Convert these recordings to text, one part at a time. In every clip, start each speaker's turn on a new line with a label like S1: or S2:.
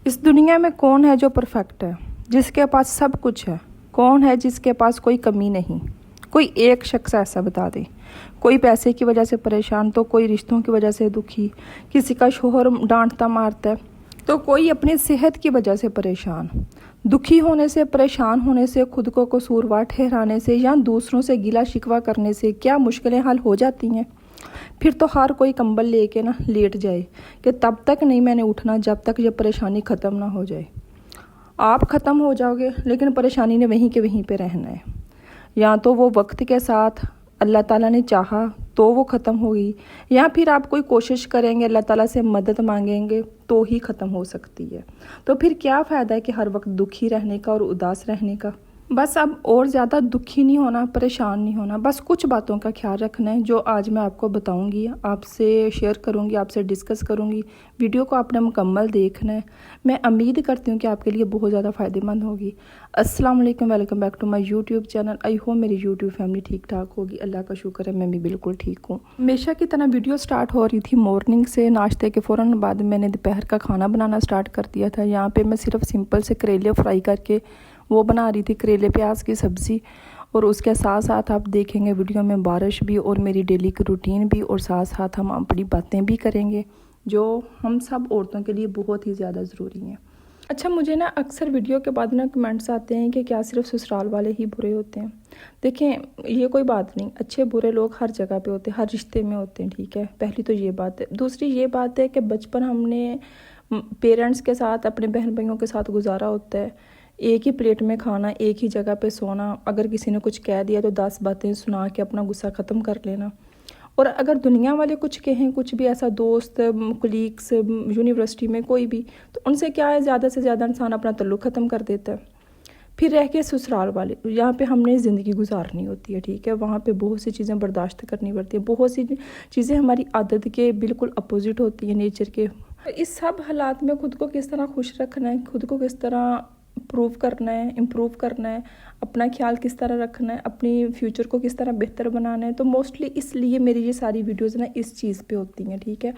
S1: इस दुनिया में कौन है जो परफेक्ट है, जिसके पास सब कुछ है? कौन है जिसके पास कोई कमी नहीं? कोई एक शख्स ऐसा बता दे। कोई पैसे की वजह से परेशान, तो कोई रिश्तों की वजह से दुखी, किसी का शोहर डांटता मारता है, तो कोई अपनी सेहत की वजह से परेशान। दुखी होने से, परेशान होने से, खुद को कसूरवार ठहराने से या दूसरों से गिला शिकवा करने से क्या मुश्किलें हल हो जाती हैं? फिर तो हर कोई कंबल लेके ना लेट जाए कि तब तक नहीं मैंने उठना जब तक ये परेशानी ख़त्म ना हो जाए। आप ख़त्म हो जाओगे लेकिन परेशानी ने वहीं के वहीं पे रहना है। या तो वो वक्त के साथ अल्लाह ताला ने चाहा तो वो ख़त्म होगी, या फिर आप कोई कोशिश करेंगे, अल्लाह ताला से मदद मांगेंगे तो ही ख़त्म हो सकती है। तो फिर क्या फ़ायदा है कि हर वक्त दुखी रहने का और उदास रहने का। बस अब और ज़्यादा दुखी नहीं होना, परेशान नहीं होना। बस कुछ बातों का ख्याल रखना है जो आज मैं आपको बताऊंगी, आपसे शेयर करूंगी, आपसे डिस्कस करूंगी। वीडियो को आपने मुकम्मल देखना है। मैं उम्मीद करती हूँ कि आपके लिए बहुत ज़्यादा फ़ायदेमंद होगी। अस्सलाम वालेकुम, welcome back to my YouTube channel. I hope मेरी यूट्यूब फैमिली ठीक ठाक होगी। अल्लाह का शुक्र है मैं भी बिल्कुल ठीक हूँ। हमेशा की तरह वीडियो स्टार्ट हो रही थी मॉर्निंग से। नाश्ते के फ़ौरन बाद मैंने दोपहर का खाना बनाना स्टार्ट कर दिया था। यहाँ पर मैं सिर्फ सिंपल से करेले फ्राई करके वो बना रही थी, करेले प्याज की सब्ज़ी। और उसके साथ साथ आप देखेंगे वीडियो में बारिश भी और मेरी डेली की रूटीन भी, और साथ साथ हम अपनी बातें भी करेंगे जो हम सब औरतों के लिए बहुत ही ज़्यादा ज़रूरी हैं। अच्छा, मुझे ना अक्सर वीडियो के बाद ना कमेंट्स आते हैं कि क्या सिर्फ ससुराल वाले ही बुरे होते हैं। देखें, ये कोई बात नहीं, अच्छे बुरे लोग हर जगह पे होते हैं, हर रिश्ते में होते हैं, ठीक है। पहली तो ये बात है। दूसरी ये बात है कि बचपन हमने पेरेंट्स के साथ, अपने बहन भाइयों के साथ गुजारा होता है। एक ही प्लेट में खाना, एक ही जगह पे सोना। अगर किसी ने कुछ कह दिया तो 10 बातें सुना के अपना गुस्सा ख़त्म कर लेना। और अगर दुनिया वाले कुछ कहें, कुछ भी ऐसा, दोस्त, कलीग्स, यूनिवर्सिटी में कोई भी, तो उनसे क्या है, ज़्यादा से ज़्यादा इंसान अपना तल्लुक़ ख़त्म कर देता है। फिर रह के ससुराल वाले, यहाँ पे हमने ज़िंदगी गुजारनी होती है, ठीक है। वहाँ पे बहुत सी चीज़ें बर्दाश्त करनी पड़ती है, बहुत सी चीज़ें हमारी आदत के बिल्कुल अपोजिट होती है, नेचर के। इस सब हालात में खुद को किस तरह खुश रखना है, खुद को किस तरह प्रूव करना है, इम्प्रूव करना है, अपना ख्याल किस तरह रखना है, अपनी फ्यूचर को किस तरह बेहतर बनाना है, तो मोस्टली इसलिए मेरी ये सारी वीडियोज़ ना इस चीज़ पे होती हैं, ठीक है।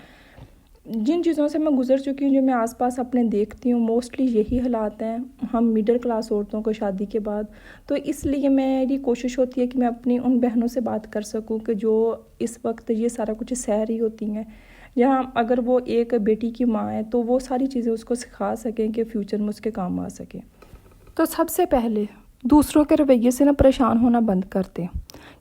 S1: जिन चीज़ों से मैं गुजर चुकी हूँ, जो मैं आसपास अपने देखती हूँ, मोस्टली यही हालात हैं हम मिडिल क्लास औरतों को शादी के बाद। तो इसलिए मेरी कोशिश होती है कि मैं अपनी उन बहनों से बात कर सकूँ कि जो इस वक्त ये सारा कुछ सह रही होती हैं, या अगर वो एक बेटी की माँ है तो वो सारी चीज़ें उसको सिखा सकें कि फ्यूचर में उसके काम आ सकें। तो सबसे पहले दूसरों के रवैये से ना परेशान होना बंद कर दें।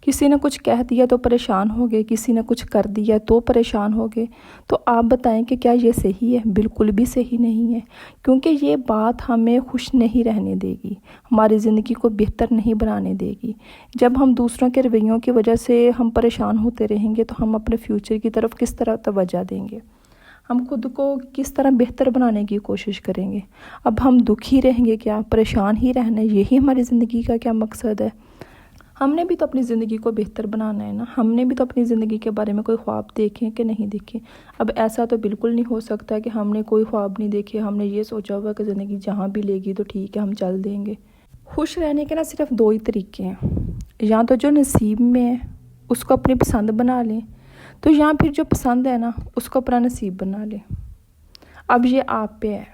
S1: किसी ने कुछ कह दिया तो परेशान हो गए, किसी ने कुछ कर दिया तो परेशान हो गए। तो आप बताएं कि क्या ये सही है? बिल्कुल भी सही नहीं है, क्योंकि ये बात हमें खुश नहीं रहने देगी, हमारी ज़िंदगी को बेहतर नहीं बनाने देगी। जब हम दूसरों के रवैयों की वजह से हम परेशान होते रहेंगे तो हम अपने फ्यूचर की तरफ किस तरह तवज्जो देंगे, हम खुद को किस तरह बेहतर बनाने की कोशिश करेंगे। अब हम दुखी रहेंगे क्या, परेशान ही रहना है, यही हमारी ज़िंदगी का क्या मकसद है? हमने भी तो अपनी ज़िंदगी को बेहतर बनाना है ना। हमने भी तो अपनी ज़िंदगी के बारे में कोई ख्वाब देखें कि नहीं देखें। अब ऐसा तो बिल्कुल नहीं हो सकता कि हमने कोई ख्वाब नहीं देखे, हमने ये सोचा हुआ कि ज़िंदगी जहाँ भी लेगी तो ठीक है, हम चल देंगे। खुश रहने के ना सिर्फ 2 ही तरीके हैं, या तो जो नसीब में है उसको अपनी पसंद बना लें, तो या फिर जो पसंद है ना उसको अपना नसीब बना लें। अब ये आप पे है,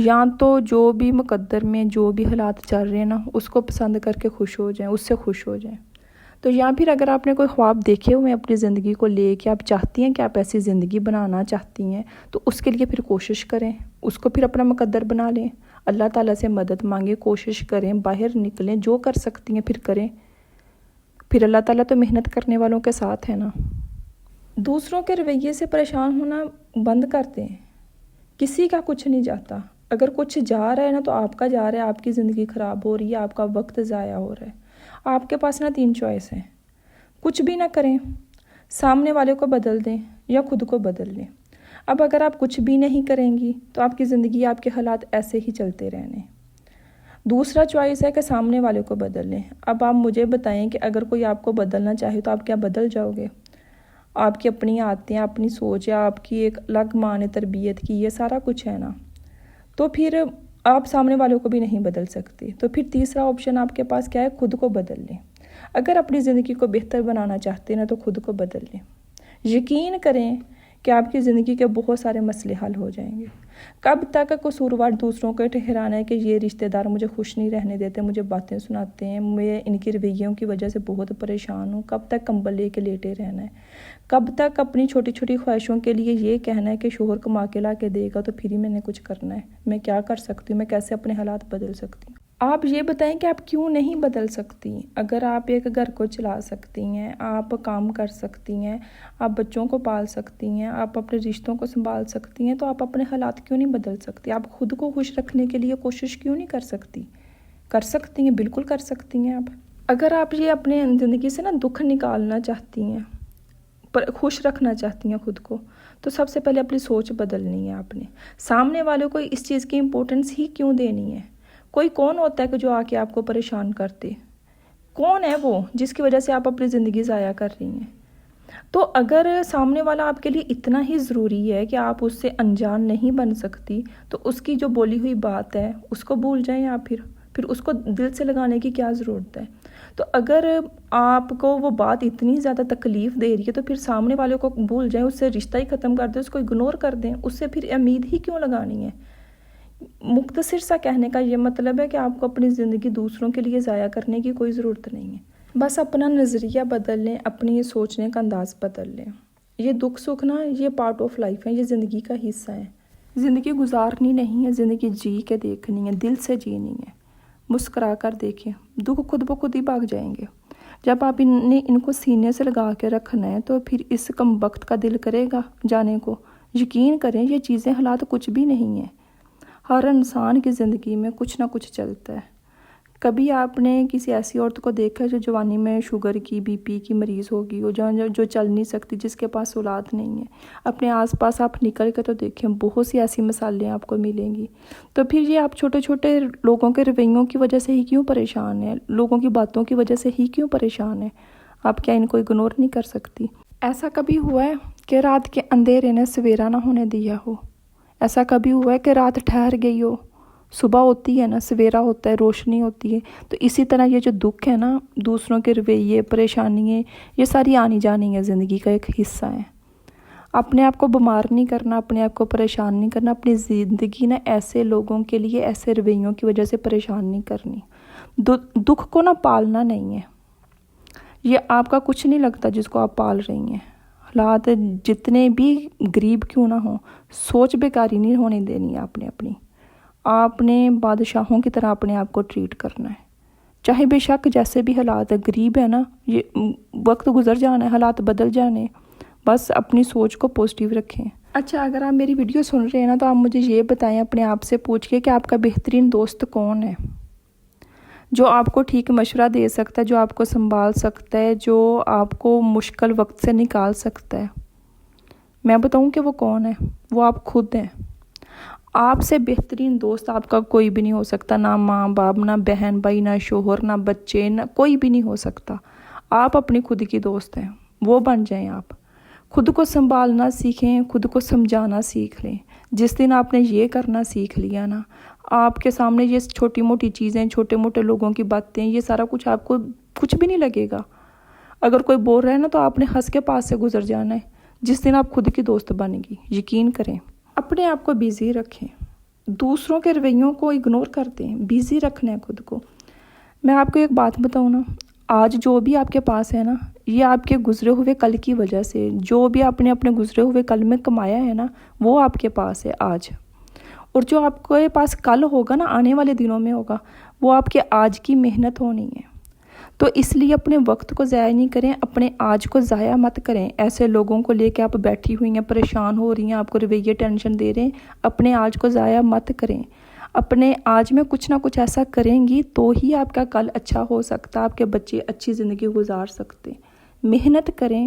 S1: या तो जो भी मुकद्दर में जो भी हालात चल रहे हैं ना उसको पसंद करके खुश हो जाएं, उससे खुश हो जाएं। तो या फिर अगर आपने कोई ख्वाब देखे हुए हैं अपनी ज़िंदगी को लेके, आप चाहती हैं कि आप ऐसी ज़िंदगी बनाना चाहती हैं, तो उसके लिए फिर कोशिश करें, उसको फिर अपना मुकद्दर बना लें, अल्लाह ताला से मदद मांगें, कोशिश करें, बाहर निकलें, जो कर सकती हैं फिर करें। फिर अल्लाह ताला तो मेहनत करने वालों के साथ है ना। दूसरों के रवैये से परेशान होना बंद कर दें। किसी का कुछ नहीं जाता। अगर कुछ जा रहा है ना तो आपका जा रहा है, आपकी ज़िंदगी ख़राब हो रही है, आपका वक्त ज़ाया हो रहा है। आपके पास ना 3 चॉइस हैं, कुछ भी ना करें, सामने वाले को बदल दें, या खुद को बदल लें। अब अगर आप कुछ भी नहीं करेंगी तो आपकी ज़िंदगी, आपके हालात ऐसे ही चलते रहने। दूसरा चॉइस है कि सामने वाले को बदल लें। अब आप मुझे बताएं कि अगर कोई आपको बदलना चाहे तो आप क्या बदल जाओगे? आपकी अपनी आदतें, अपनी सोच, या आपकी एक अलग मान तरबियत की, ये सारा कुछ है ना, तो फिर आप सामने वालों को भी नहीं बदल सकते। तो फिर तीसरा ऑप्शन आपके पास क्या है? खुद को बदल लें। अगर अपनी ज़िंदगी को बेहतर बनाना चाहते हैं ना तो खुद को बदल लें। यकीन करें کہ آپ کی زندگی کے بہت سارے مسئلے حل ہو جائیں گے۔ کب تک قصوروار دوسروں کو ٹھہرانا ہے کہ یہ رشتہ دار مجھے خوش نہیں رہنے دیتے، مجھے باتیں سناتے ہیں، میں ان کے رویوں کی وجہ سے بہت پریشان ہوں۔ کب تک کمبل لے کے لیٹے رہنا ہے؟ کب تک اپنی چھوٹی چھوٹی خواہشوں کے لیے یہ کہنا ہے کہ شوہر کما کے لا کے دے گا تو پھر ہی میں نے کچھ کرنا ہے؟ میں کیا کر سکتی ہوں؟ میں کیسے اپنے حالات بدل سکتی ہوں؟ آپ یہ بتائیں کہ آپ کیوں نہیں بدل سکتی؟ اگر آپ ایک گھر کو چلا سکتی ہیں، آپ کام کر سکتی ہیں، آپ بچوں کو پال سکتی ہیں، آپ اپنے رشتوں کو سنبھال سکتی ہیں، تو آپ اپنے حالات کیوں نہیں بدل سکتی؟ آپ خود کو خوش رکھنے کے لیے کوشش کیوں نہیں کر سکتی؟ کر سکتی ہیں، بالکل کر سکتی ہیں آپ۔ اگر آپ یہ اپنے زندگی سے دکھ نکالنا چاہتی ہیں، پر خوش رکھنا چاہتی ہیں خود کو، تو سب سے پہلے اپنی سوچ بدلنی ہے آپ نے۔ سامنے والوں کو اس چیز کی امپورٹنس ہی کیوں دینی ہے؟ کوئی کون ہوتا ہے کہ جو آ کے آپ کو پریشان کرتے؟ کون ہے وہ جس کی وجہ سے آپ اپنی زندگی ضائع کر رہی ہیں؟ تو اگر سامنے والا آپ کے لیے اتنا ہی ضروری ہے کہ آپ اس سے انجان نہیں بن سکتی، تو اس کی جو بولی ہوئی بات ہے اس کو بھول جائیں آپ، پھر اس کو دل سے لگانے کی کیا ضرورت ہے؟ تو اگر آپ کو وہ بات اتنی زیادہ تکلیف دے رہی ہے تو پھر سامنے والے کو بھول جائیں، اس سے رشتہ ہی ختم کر دیں، اس کو اگنور کر دیں، اس سے پھر امید ہی کیوں لگانی ہے؟ مختصر سا کہنے کا یہ مطلب ہے کہ آپ کو اپنی زندگی دوسروں کے لیے ضائع کرنے کی کوئی ضرورت نہیں ہے۔ بس اپنا نظریہ بدل لیں، اپنی یہ سوچنے کا انداز بدل لیں۔ یہ دکھ سکھ یہ پارٹ آف لائف ہے، یہ زندگی کا حصہ ہے۔ زندگی گزارنی نہیں ہے، زندگی جی کے دیکھنی ہے، دل سے جینی ہے، مسکرا کر دیکھیں، دکھ خود بخود ہی بھاگ جائیں گے۔ جب آپ ان کو سینے سے لگا کے رکھنا ہے تو پھر اس کم وقت کا دل کرے گا جانے کو؟ یقین کریں یہ چیزیں حالات کچھ بھی نہیں ہیں۔ ہر انسان کی زندگی میں کچھ نہ کچھ چلتا ہے۔ کبھی آپ نے کسی ایسی عورت کو دیکھا جو جوانی میں شوگر کی، بی پی کی مریض ہوگی، جو چل نہیں سکتی، جس کے پاس اولاد نہیں ہے؟ اپنے آس پاس آپ نکل کے تو دیکھیں، بہت سی ایسی مثالیں آپ کو ملیں گی۔ تو پھر یہ آپ چھوٹے چھوٹے لوگوں کے رویوں کی وجہ سے ہی کیوں پریشان ہیں؟ لوگوں کی باتوں کی وجہ سے ہی کیوں پریشان ہیں؟ آپ کیا ان کو اگنور نہیں کر سکتی؟ ایسا کبھی ہوا ہے کہ رات کے اندھیرے نے سویرا نہ ہونے دیا ہو؟ ایسا کبھی ہوا ہے کہ رات ٹھہر گئی ہو، صبح ہوتی ہے سویرا ہوتا ہے، روشنی ہوتی ہے؟ تو اسی طرح یہ جو دکھ ہے دوسروں کے رویے، پریشانیاں، یہ ساری آنی جانی ہے، زندگی کا ایک حصہ ہے۔ اپنے آپ کو بیمار نہیں کرنا، اپنے آپ کو پریشان نہیں کرنا، اپنی زندگی ایسے لوگوں کے لیے، ایسے رویوں کی وجہ سے پریشان نہیں کرنی۔ دکھ کو پالنا نہیں ہے، یہ آپ کا کچھ نہیں لگتا جس کو آپ پال رہی ہیں۔ حالات جتنے بھی غریب کیوں نہ ہوں، سوچ بیکاری نہیں ہونے دینی ہے آپ نے بادشاہوں کی طرح اپنے آپ کو ٹریٹ کرنا ہے۔ چاہے بے شک جیسے بھی حالات ہے، غریب ہے یہ وقت گزر جانا ہے، حالات بدل جانے، بس اپنی سوچ کو پازیٹیو رکھیں۔ اچھا، اگر آپ میری ویڈیو سن رہے ہیں تو آپ مجھے یہ بتائیں اپنے آپ سے پوچھ کے کہ آپ کا بہترین دوست کون ہے؟ جو آپ کو ٹھیک مشورہ دے سکتا ہے، جو آپ کو سنبھال سکتا ہے، جو آپ کو مشکل وقت سے نکال سکتا ہے۔ میں بتاؤں کہ وہ کون ہے؟ وہ آپ خود ہیں۔ آپ سے بہترین دوست آپ کا کوئی بھی نہیں ہو سکتا، نہ ماں باپ، نہ بہن بھائی، نہ شوہر، نہ بچے، نہ کوئی بھی نہیں ہو سکتا۔ آپ اپنی خود کی دوست ہیں، وہ بن جائیں آپ۔ خود کو سنبھالنا سیکھیں، خود کو سمجھانا سیکھ لیں۔ جس دن آپ نے یہ کرنا سیکھ لیا آپ کے سامنے یہ چھوٹی موٹی چیزیں، چھوٹے موٹے لوگوں کی باتیں، یہ سارا کچھ آپ کو کچھ بھی نہیں لگے گا۔ اگر کوئی بول رہا ہے تو آپ نے ہنس کے پاس سے گزر جانا ہے، جس دن آپ خود کی دوست بنے گی۔ یقین کریں، اپنے آپ کو بیزی رکھیں، دوسروں کے رویوں کو اگنور کر دیں، بیزی رکھنا ہے خود کو۔ میں آپ کو ایک بات بتاؤں آج جو بھی آپ کے پاس ہے یہ آپ کے گزرے ہوئے کل کی وجہ سے، جو بھی آپ نے اپنے گزرے ہوئے کل میں کمایا ہے وہ آپ کے پاس ہے آج، اور جو آپ کے پاس کل ہوگا آنے والے دنوں میں ہوگا، وہ آپ کے آج کی محنت ہونی ہے۔ تو اس لیے اپنے وقت کو ضائع نہیں کریں، اپنے آج کو ضائع مت کریں۔ ایسے لوگوں کو لے کے آپ بیٹھی ہوئی ہیں، پریشان ہو رہی ہیں، آپ کو رویے ٹینشن دے رہے ہیں، اپنے آج کو ضائع مت کریں۔ اپنے آج میں کچھ نہ کچھ ایسا کریں گی تو ہی آپ کا کل اچھا ہو سکتا، آپ کے بچے اچھی زندگی گزار سکتے۔ محنت کریں،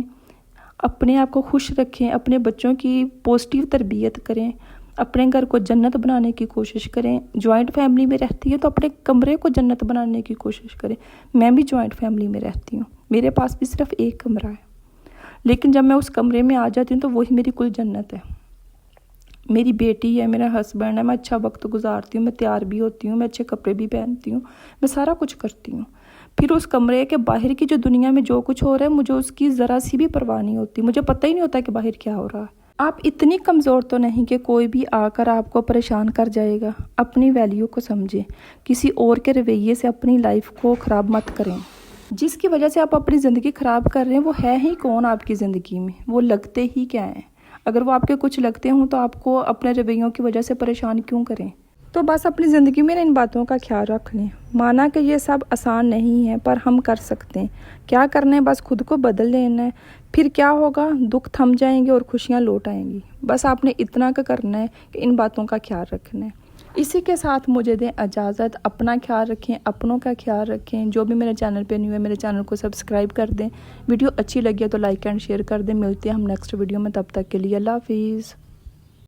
S1: اپنے آپ کو خوش رکھیں، اپنے بچوں کی پازیٹیو تربیت کریں، اپنے گھر کو جنت بنانے کی کوشش کریں۔ جوائنٹ فیملی میں رہتی ہے تو اپنے کمرے کو جنت بنانے کی کوشش کریں۔ میں بھی جوائنٹ فیملی میں رہتی ہوں، میرے پاس بھی صرف ایک کمرہ ہے، لیکن جب میں اس کمرے میں آ جاتی ہوں تو وہی میری کل جنت ہے۔ میری بیٹی ہے، میرا ہسبینڈ ہے، میں اچھا وقت گزارتی ہوں، میں تیار بھی ہوتی ہوں، میں اچھے کپڑے بھی پہنتی ہوں، میں سارا کچھ کرتی ہوں۔ پھر اس کمرے کے باہر کی جو دنیا میں جو کچھ ہو رہا ہے، مجھے اس کی ذرا سی بھی پرواہ نہیں ہوتی، مجھے پتہ ہی نہیں ہوتا کہ باہر کیا ہو رہا ہے۔ आप इतनी कमज़ोर तो नहीं कि कोई भी आकर आपको परेशान कर जाएगा। अपनी वैल्यू को समझें। किसी और के रवैये से अपनी लाइफ को ख़राब मत करें। जिसकी वजह से आप अपनी ज़िंदगी ख़राब कर रहे हैं वो है ही कौन आपकी ज़िंदगी में, वो लगते ही क्या हैं। अगर वो आपके कुछ लगते हों तो आपको अपने रवैयों की वजह से परेशान क्यों करें। तो बस अपनी ज़िंदगी में इन बातों का ख्याल रख लें। माना कि ये सब आसान नहीं है पर हम कर सकते हैं। क्या करना है, बस खुद को बदल लेना है। फिर क्या होगा, दुख थम जाएंगे और खुशियाँ लौट आएंगी। बस आपने इतना का करना है कि इन बातों का ख्याल रखना है। इसी के साथ मुझे दें इजाज़त। अपना ख्याल रखें, अपनों का ख्याल रखें। जो भी मेरे चैनल पे न्यू है मेरे चैनल को सब्सक्राइब कर दें। वीडियो अच्छी लगी है तो लाइक एंड शेयर कर दें। मिलते हैं हम नेक्स्ट वीडियो में, तब तक के लिए अल्लाह हाफिज़।